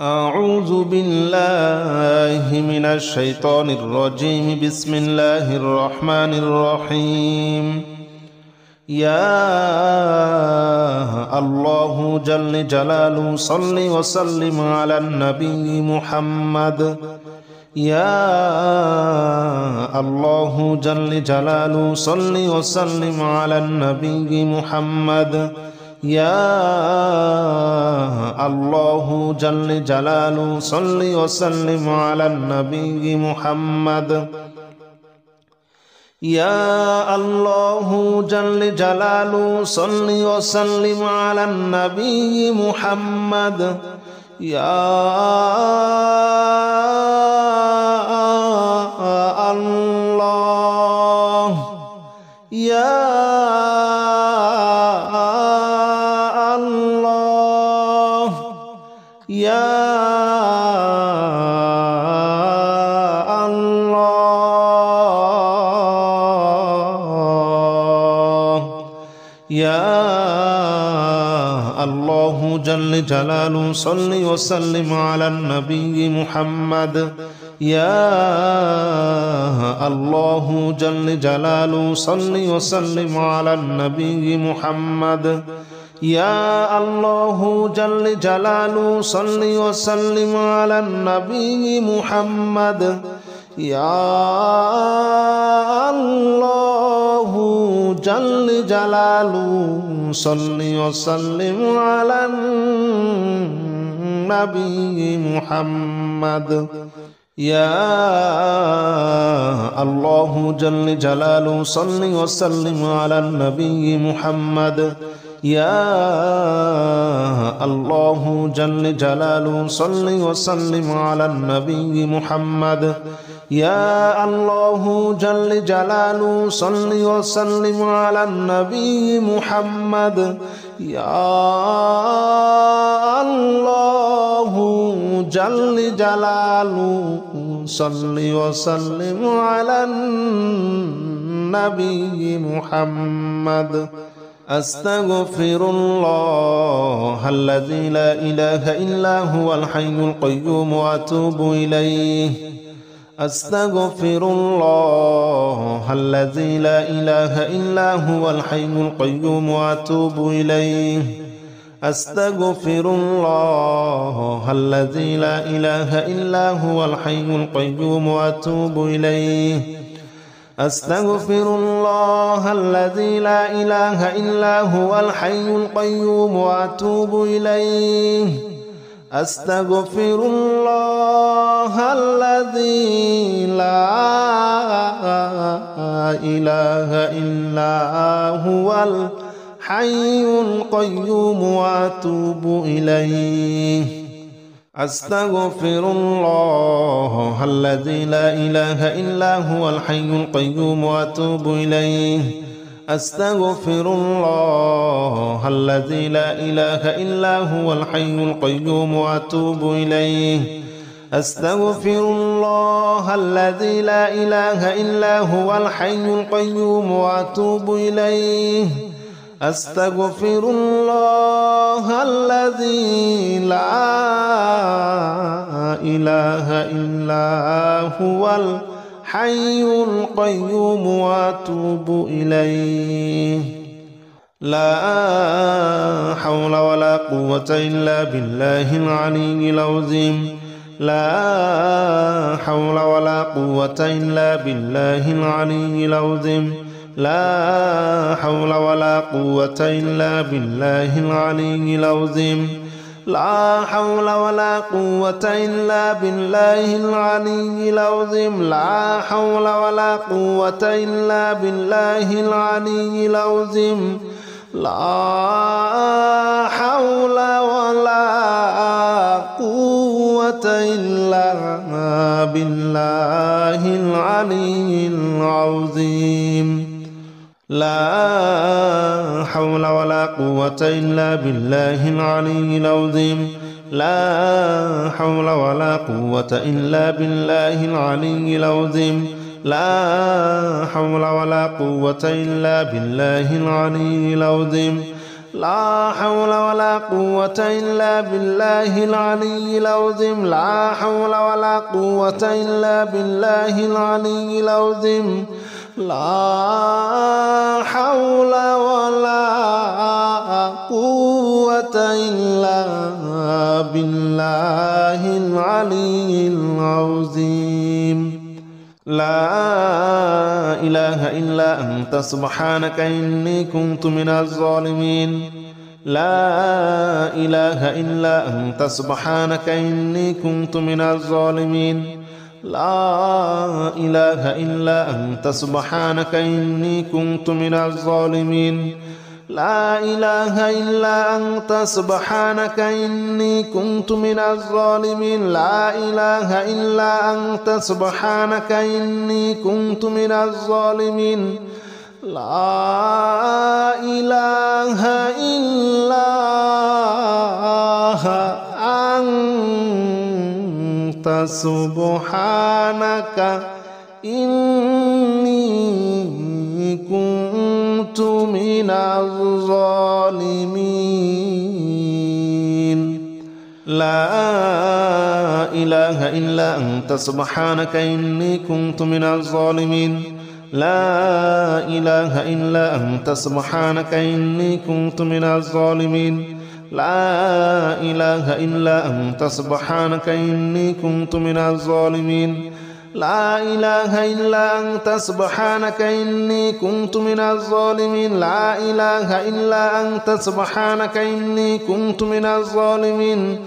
أعوذ بالله من الشيطان الرجيم. بسم الله الرحمن الرحيم. يا الله جل جلاله صل وسلم على النبي محمد. يا الله جل جلاله صل وسلم على النبي محمد. يا الله جل جلاله صل وسلم على النبي محمد. يا الله جل جلاله صل وسلم على النبي محمد. يا الله يا يا الله يا الله جل جلاله صل وسلم على النبي محمد. يا الله جل جلاله صل وسلم على النبي محمد. يا الله جل جلاله صل وسلم على النبي محمد. يا الله جل جلاله صل وسلم على النبي محمد. يا الله جل جلاله صل وسلم على النبي محمد. يا الله جل جلاله صل وسلم على النبي محمد. يا الله جل جلاله صل وسلم على النبي محمد. يا الله جل جلاله صل وسلم على النبي محمد. أستغفر الله الذي لا إله إلا هو الحي القيوم وأتوب إليه. أستغفر الله الذي لا إله إلا هو الحي القيوم وأتوب إليه. أستغفر الله الذي لا إله إلا هو الحي القيوم وأتوب إليه. أستغفر الله الذي لا إله إلا هو الحي القيوم وأتوب إليه. أستغفر الله الذي لا إله إلا هو الحي القيوم وأتوب إليه. أستغفر الله الذي لا إله إلا هو الحي القيوم وأتوب إليه. أستغفر الله الذي لا إله إلا هو الحي القيوم وأتوب إليه. أستغفر الله الذي لا إله إلا هو الحي القيوم وأتوب إليه. أستغفر الله الذي لا إله إلا هو الحي القيوم وأتوب إليه. لا حول ولا قوة إلا بالله العلي العظيم. لا حول ولا قوة إلا بالله العلي العظيم. لا حول ولا قوة إلا بالله العلي العظيم. لا حول ولا قوة إلا بالله العلي العظيم. لا حول ولا قوة إلا بالله العلي العظيم. لا حول ولا قوة إلا بالله العلي العظيم. لا حول ولا قوة إلا بالله العلي العظيم. لا حول ولا قوة إلا بالله العلي العظيم. لا حول ولا قوة إلا بالله العلي العظيم. لا حول ولا قوة إلا بالله العلي العظيم لا حول ولا قوة إلا بالله العلي العظيم لا حول ولا قوة إلا بالله العلي العظيم لا إله إلا أنت سبحانك إني كنت من الظالمين لا إله إلا أنت سبحانك إني كنت من الظالمين لا إله إلا أنت سبحانك إني كنت من الظالمين لا إله إلا أنت سبحانك إني كنت من الظالمين لا إله إلا أنت سبحانك إني كنت من الظالمين لا إله إلا أنت سبحانك إني كنت من الظالمين لا إله إلا أنت سبحانك إني كنت من الظالمين لا إله إلا أنت سبحانك إني كنت من الظالمين لا إله إلا أنت سبحانك إني كنت من الظالمين لا إله إلا أنت سبحانك إني كنت من الظالمين لا إله إلا أنت سبحانك إني كنت من الظالمين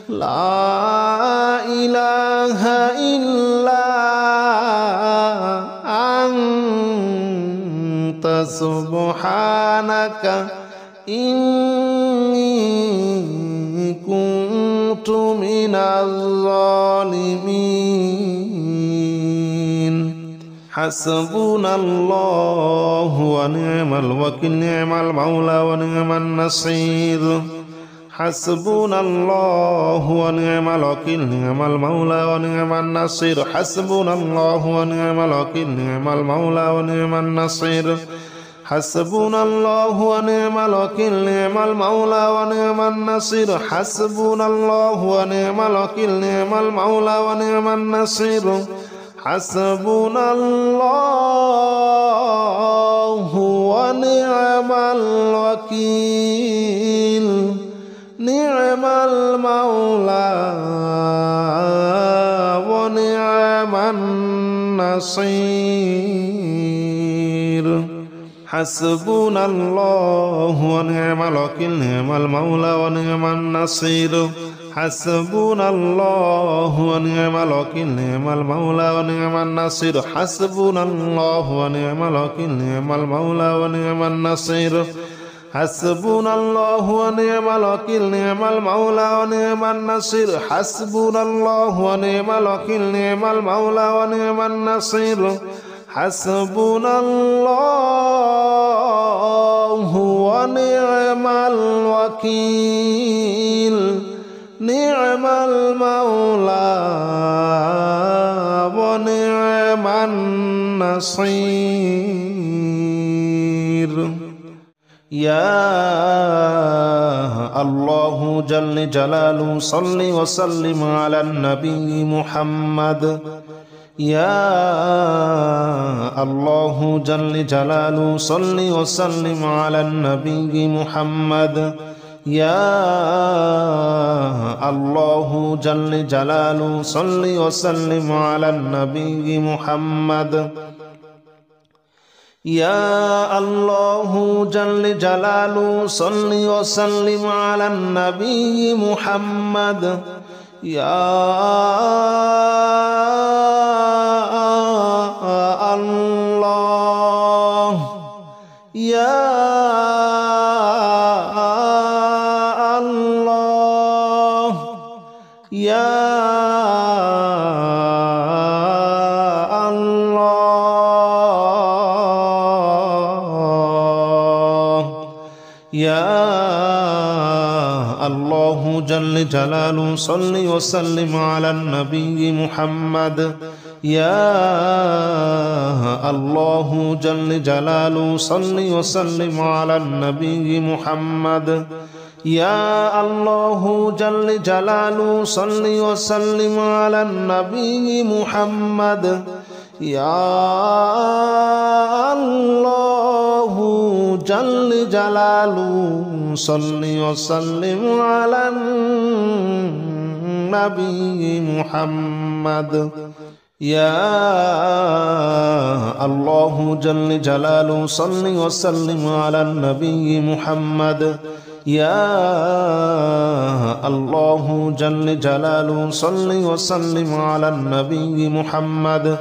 لا إله إلا أنت سبحانك إني كنت من الظالمين حسبنا الله ونعم الوكيل نعم المولى ونعم النصير حسبنا الله ونعم الوكيل نعم المولى ونعم النصير حسبنا الله ونعم الوكيل نعم المولى ونعم النصير حسبنا الله ونعم الوكيل نعم المولى ونعم النصير حسبنا الله ونعم الوكيل نعم المولى ونعم النصير حسبنا الله ونعم الوكيل نعم المولى ونعم النصير حسبنا الله ونعم الوكيل نعم المولى ونعم النصير حسبنا الله ونعم الوكيل نعم المولى ونعم النصير حسبنا الله ونعم الوكيل نعم المولى ونعم النصير حسبنا الله ونعم الوكيل نعم المولى ونعم النصير حسبنا الله ونعم الوكيل نعم المولى ونعم النصير حسبنا الله ونعم الوكيل نعم المولى ونعم النصير يا الله جل جلاله صل وسلم على النبي محمد يا الله جل جلاله صل وسلم على النبي محمد يا الله جل جلاله صل وسلم على النبي محمد يا الله جل جلاله صل وسلم على النبي محمد يا الله يا الله يا الله جل جلاله صل وسلم على النبي محمد يا الله جل جلاله صل وسلم على النبي محمد. يا الله جل جلاله صل وسلم على النبي محمد. يا الله جل جلاله صل وسلم على النبي محمد. يا الله جل جلاله صل وسلم على النبي محمد. يا الله جل جلاله صل وسلم على النبي محمد.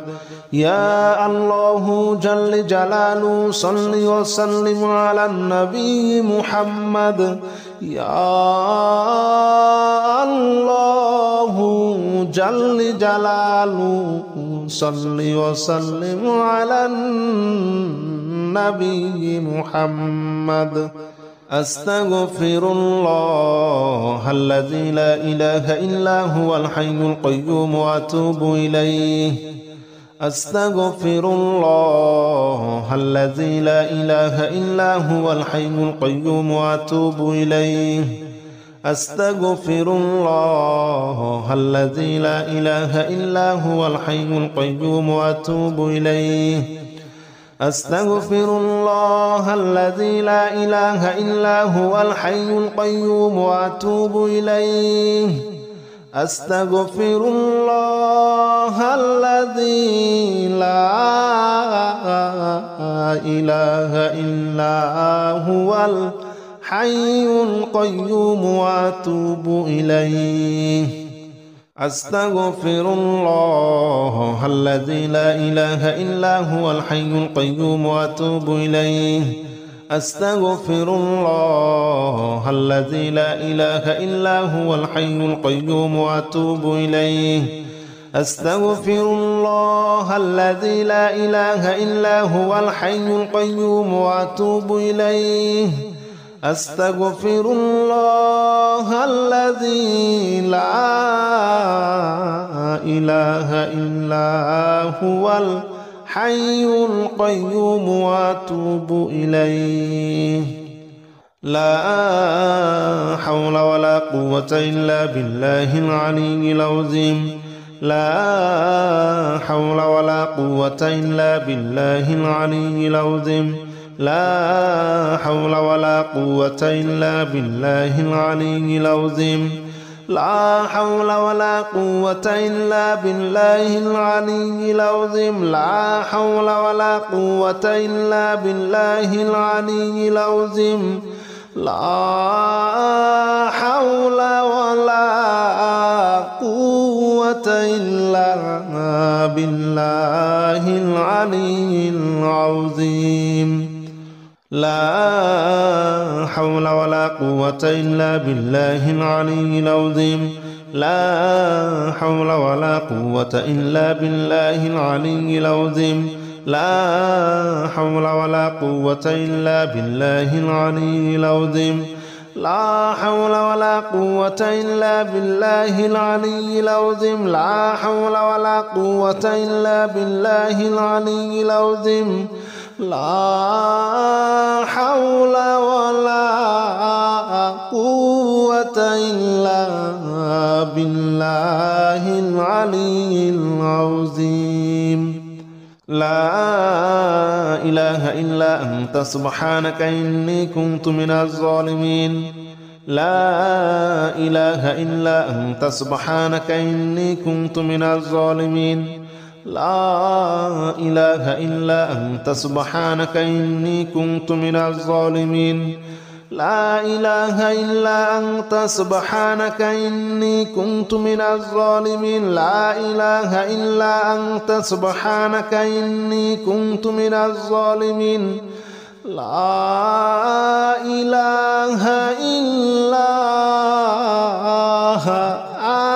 يا الله جل جلاله صل وسلم على النبي محمد. يا الله جل جلاله صل وسلم على النبي محمد. أستغفر الله الذي لا إله إلا هو الحي القيوم وأتوب إليه. أستغفر الله الذي لا إله إلا هو الحي القيوم وأتوب إليه. أستغفر الله الذي لا إله إلا هو الحي القيوم وأتوب إليه. أستغفر الله الذي لا إله إلا هو الحي القيوم وأتوب إليه. أستغفر الله الذي لا إله إلا هو الحي القيوم وأتوب إليه. أستغفر الله الذي لا إله إلا هو الحي القيوم وأتوب إليه. أستغفر الله الذي لا إله إلا هو الحي القيوم وأتوب إليه. أستغفر الله الذي لا إله إلا هو الحي القيوم وأتوب إليه. أستغفر الله الذي لا إله إلا هو الحي القيوم وأتوب إليه. لا حول ولا قوة إلا بالله العلي العظيم. لا حول ولا قوة إلا بالله العلي العظيم. لا حول ولا قوة إلا بالله العلي العظيم. لا حول ولا قوة إلا بالله العلي العظيم. لا حول ولا قوة إلا بالله العلي العظيم. لا حول ولا قوة إلا بالله العلي العظيم. لا حول ولا قوة إلا بالله العلي العظيم. لا حول ولا قوة إلا بالله العلي العظيم. لا حول ولا قوة إلا بالله العلي العظيم. لا حول ولا قوة إلا بالله العلي العظيم. لا حول ولا قوة إلا بالله العلي العظيم. لا حول ولا قوة إلا بالله العلي العظيم. لا إله إلا أنت سبحانك إني كنت من الظالمين. لا إله إلا أنت سبحانك إني كنت من الظالمين. لا إله إلا أنت سبحانك إني كنت من الظالمين. لا إله إلا أنت سبحانك إني كنت من الظالمين. لا إله إلا أنت سبحانك إني كنت من الظالمين. لا إله إلا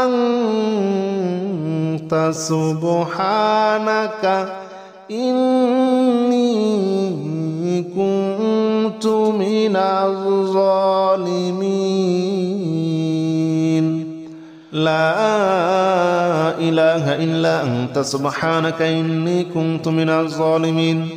أنت سبحانك إني كنت من الظالمين. لا إله إلا أنت سبحانك إني كنت من الظالمين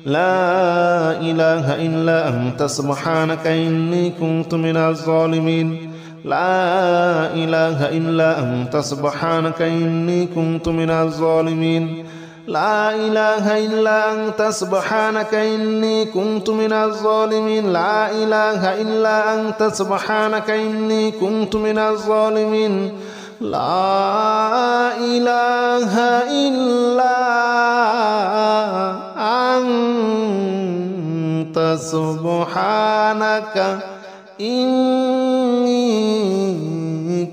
لا إله إلا أنت سبحانك إني كنت من الظالمين لا إله إلا أنت سبحانك إني كنت من الظالمين لا إله إلا أنت سبحانك إني كنت من الظالمين لا إله إلا أنت سبحانك إني كنت من الظالمين لا إله إلا أنت سبحانك إني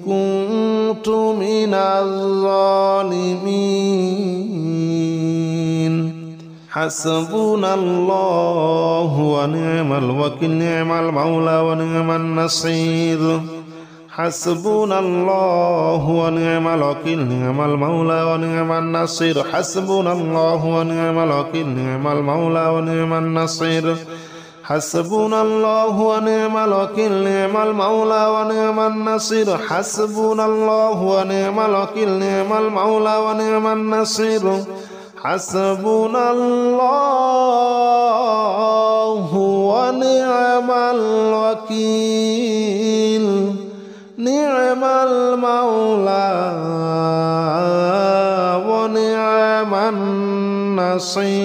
كنت من الظالمين حسبنا الله ونعم الوكيل نعم المولى ونعم النصير حسبنا الله ونعم الوكيل نعم المولى ونعم النصير حسبنا الله ونعم الوكيل نعم المولى ونعم النصير حسبنا الله ونعم الوكيل نعم المولى ونعم النصير حسبنا الله ونعم الوكيل نعم المولى ونعم النصير حسبنا الله ونعم الوكيل نعم المولى ونعم النصير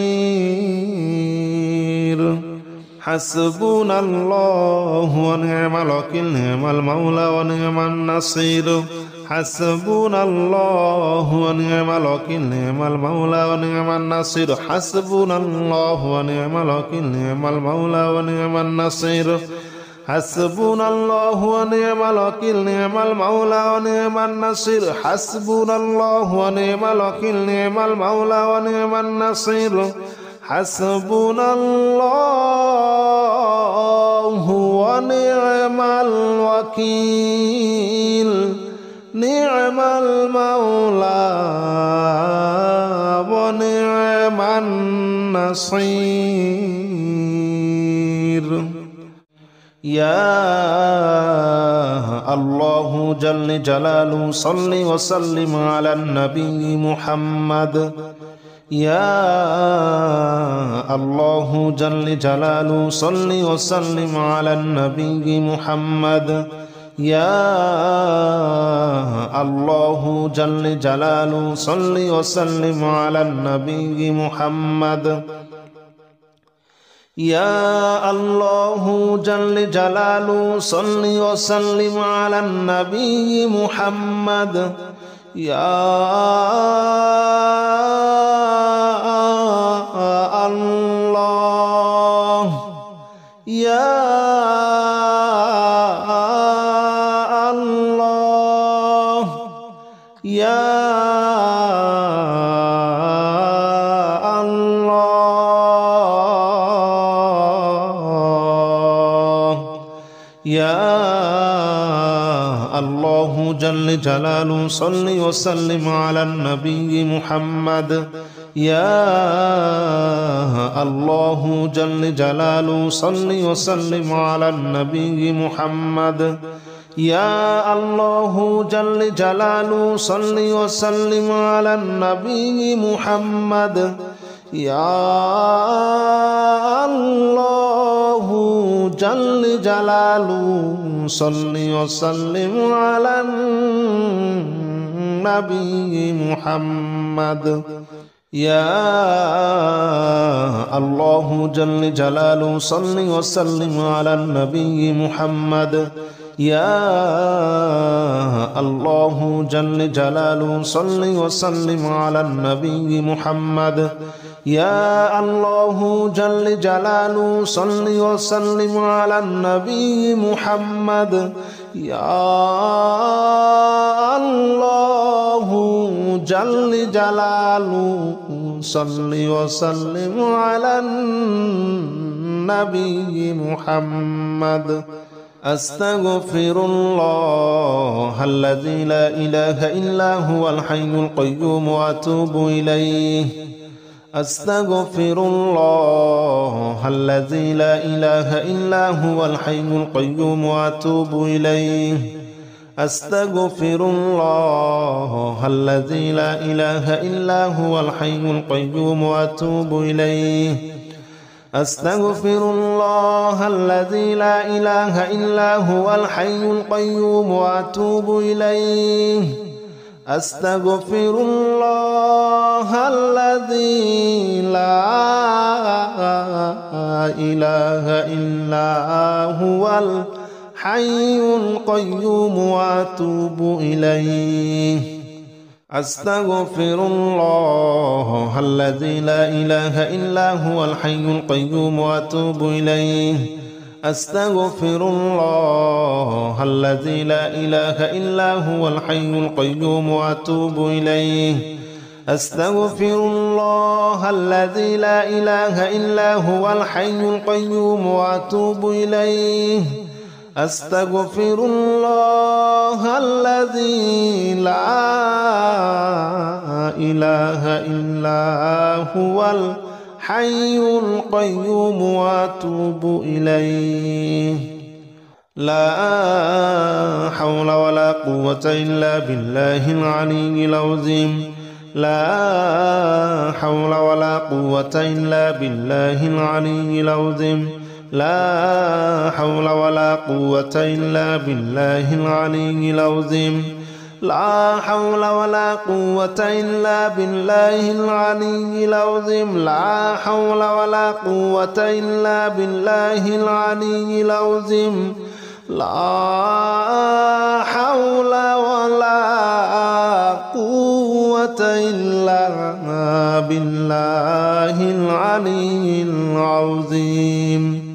حسبنا الله ونعم الوكيل نعم المولى ونعم النصير حسبنا الله ونعم الوكيل نعم المولى ونعم النصير حسبنا الله ونعم الوكيل نعم المولى ونعم النصير حسبنا الله ونعم الوكيل نعم المولى ونعم النصير حسبنا الله ونعم الوكيل نعم المولى ونعم النصير حسبنا الله ونعم الوكيل نعم المولى ونعم النصير يا الله جل جلاله صل وسلم على النبي محمد يا الله جل جلاله صل وسلم على النبي محمد يا الله جل جلاله صل وسلم على النبي محمد يا الله جل جلاله صل وسلم على النبي محمد يا الله يا الله يا يا الله جل جلاله صل وسلم على النبي محمد يا الله جل جلاله صل وسلم على النبي محمد يا الله جل جلاله صل وسلم على النبي محمد يا الله جل جلاله صل وسلم على النبي محمد يا الله جل جلاله صل وسلم على النبي محمد يا الله جل جلاله صل وسلم على النبي محمد يا الله جل جلاله صل وسلم على النبي محمد يا الله جل جلاله صل وسلم على النبي محمد أستغفر الله الذي لا إله إلا هو الحي القيوم وأتوب إليه أستغفر الله الذي لا إله إلا هو الحي القيوم وأتوب إليه أستغفر الله الذي لا إله إلا هو الحي القيوم وأتوب إليه أستغفر الله الذي لا إله إلا هو الحي القيوم وأتوب إليه أستغفر الله الذي لا إله إلا هو الحي القيوم وأتوب إليه أستغفر الله الذي لا إله إلا هو الحي القيوم وأتوب إليه أستغفر الله الذي لا إله إلا هو الحي القيوم وأتوب إليه أستغفر الله الذي لا إله إلا هو الحي القيوم وأتوب إليه أستغفر الله الذي لا إله إلا هو الحي القيوم وأتوب إليه لا حول ولا قوة إلا بالله العلي العظيم لا حول ولا قوة إلا بالله العلي العظيم لا حول ولا قوة إلا بالله العلي العظيم لا حول ولا قوة إلا بالله العلي العظيم لا حول ولا قوة إلا بالله العلي العظيم لا حول ولا قوة إلا بالله العلي العظيم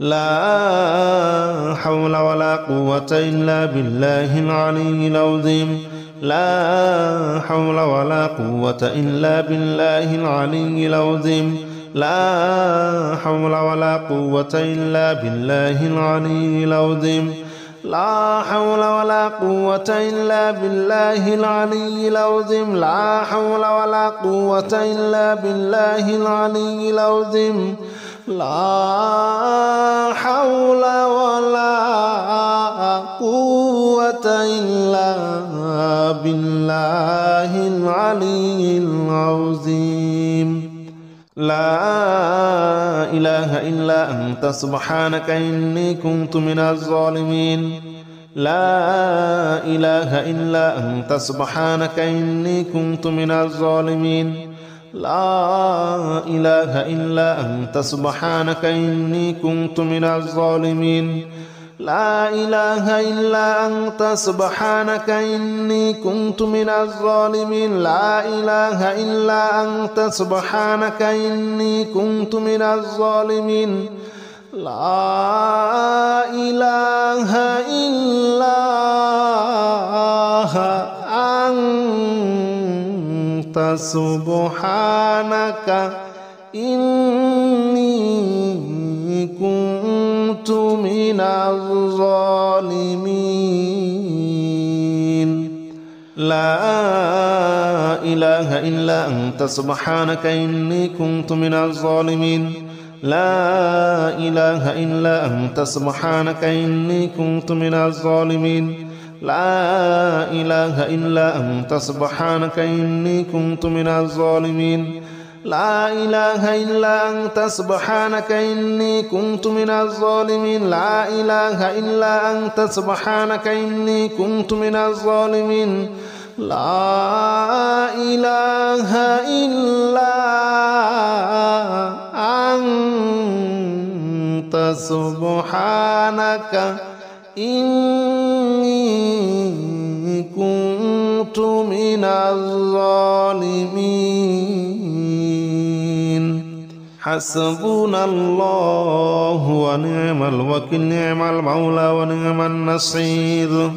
لا حول ولا قوة إلا بالله العلي العظيم لا حول ولا قوة إلا بالله العلي العظيم لا حول ولا قوة إلا بالله العلي العظيم لا حول ولا قوة إلا بالله العلي العظيم لا حول ولا قوة إلا بالله العلي العظيم لا حول ولا قوة إلا بالله العلي العظيم لا إله إلا أنت سبحانك إني كنت من الظالمين لا إله إلا أنت سبحانك إني كنت من الظالمين لا إله إلا أنت سبحانك إني كنت من الظالمين لا إله إلا أنت سبحانك إني كنت من الظالمين لا إله إلا أنت سبحانك إني كنت من الظالمين لا إله إلا أنت سبحانك إني كنت من الظالمين لا إله إلا أنت سبحانك إني كنت من الظالمين لا إله إلا أنت سبحانك إني كنت من الظالمين لا إله إلا أنت سبحانك إني كنت من الظالمين لا إله إلا أنت سبحانك إني كنت من الظالمين لا إله إلا أنت سبحانك إني كنت من الظالمين لا إله إلا أنت سبحانك إني كنت من الظالمين حسبنا الله ونعم الوكيل نعم المولى ونعم النصير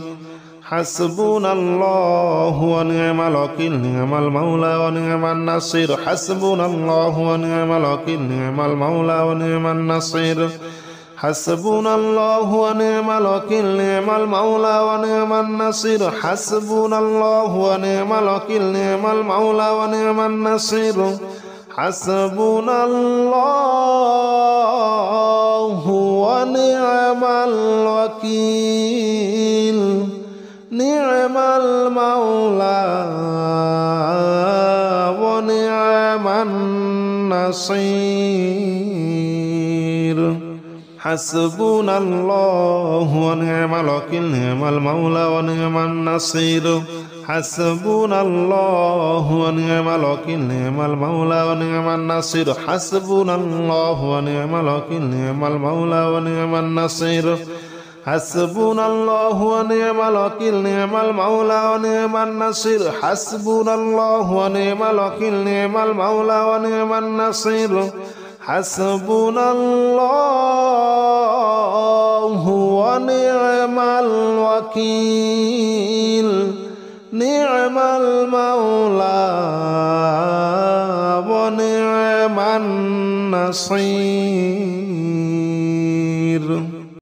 حسبنا الله ونعم الوكيل نعم المولى ونعم النصير حسبنا الله ونعم الوكيل نعم المولى ونعم النصير حسبنا الله ونعم الوكيل نعم المولى ونعم النصير حسبنا الله ونعم الوكيل نعم المولى ونعم النصير حسبنا الله ونعم الوكيل نعم المولى ونعم النصير حسبنا الله ونعم الوكيل نعم المولى ونعم النصير حسبنا الله ونعم الوكيل نعم المولى ونعم النصير حسبنا الله ونعم الوكيل نعم المولى ونعم النصير حسبنا الله ونعم الوكيل نعم المولى ونعم النصير حسبنا الله ونعم الوكيل نعم المولى ونعم النصير حسبنا الله ونعم الوكيل نعم المولى ونعم النصير